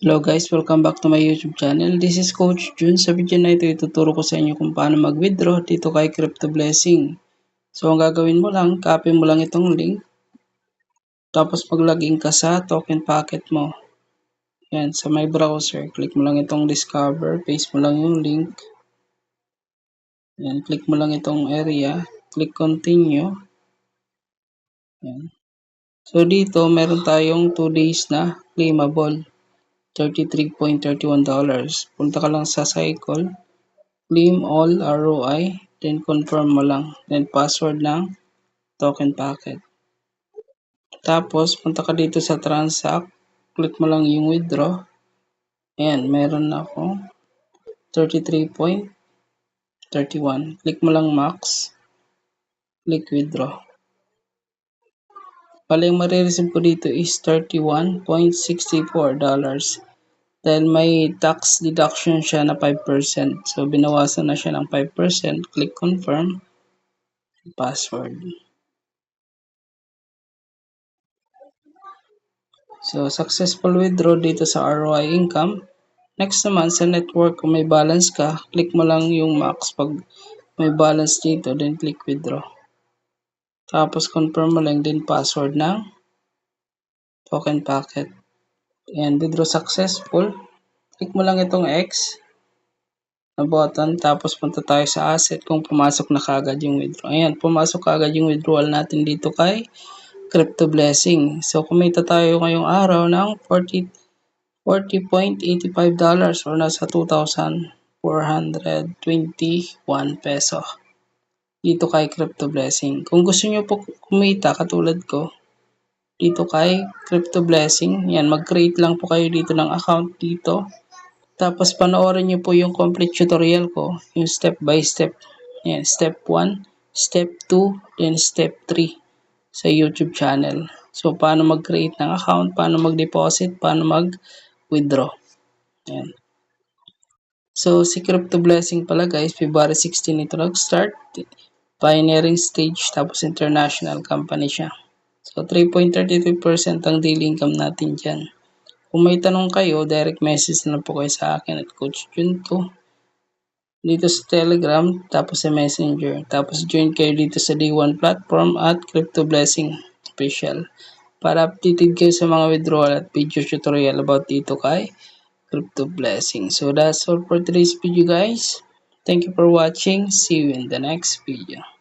Hello guys, welcome back to my YouTube channel. This is Coach Jun. Sa video na ito, ituturo ko sa inyo kung paano mag-withdraw dito kay Crypto Blessing. So ang gagawin mo lang, copy mo lang itong link. Tapos mag-login ka sa token packet mo. Yan, sa my browser, click mo lang itong discover, paste mo lang yung link. Yan, click mo lang itong area, click continue. Yan. So dito, meron tayong 2 days na claimable. $33.31. Punta ka lang sa cycle, claim all ROI, then confirm mo lang, then password ng token packet. Tapos, punta ka dito sa transact, click mo lang yung withdraw. Ayan, meron na ako 33.31. Click mo lang max, click withdraw. Bali, yung marireceive ko dito is $31.64. Dahil may tax deduction siya na 5%. So, binawasan na siya ng 5%. Click confirm. Password. So, successful withdraw dito sa ROI income. Next naman, sa network, kung may balance ka, click mo lang yung max pag may balance dito, then click withdraw. Tapos, confirm mo lang din password ng token packet. And withdraw successful. Click mo lang itong X na button, tapos punta tayo sa asset kung pumasok na kagad yung withdraw. Ayan, pumasok kagad yung withdrawal natin dito kay Crypto Blessing. So, kumita tayo ngayong araw ng $40.85 or nasa 2,421 peso dito kay Crypto Blessing. Kung gusto nyo po kumita katulad ko dito kay Crypto Blessing, yan, mag-create lang po kayo dito ng account dito. Tapos panoorin nyo po yung complete tutorial ko, yung step by step. Yan, step 1, step 2, then step 3 sa YouTube channel. So, paano mag-create ng account, paano mag-deposit, paano mag-withdraw. Yan. So, si Crypto Blessing pala guys, February 16 ito nag-start. Pioneering stage, tapos international company siya. So, 3.33% ang daily income natin dyan. Kung may tanong kayo, direct message na po kayo sa akin at Coach Junto. Dito sa Telegram, tapos sa Messenger. Tapos join kayo dito sa D1 platform at Crypto Blessing Official. Para updated kayo sa mga withdrawal at video tutorial about dito kay Crypto Blessing. So that's all for today's video guys. Thank you for watching. See you in the next video.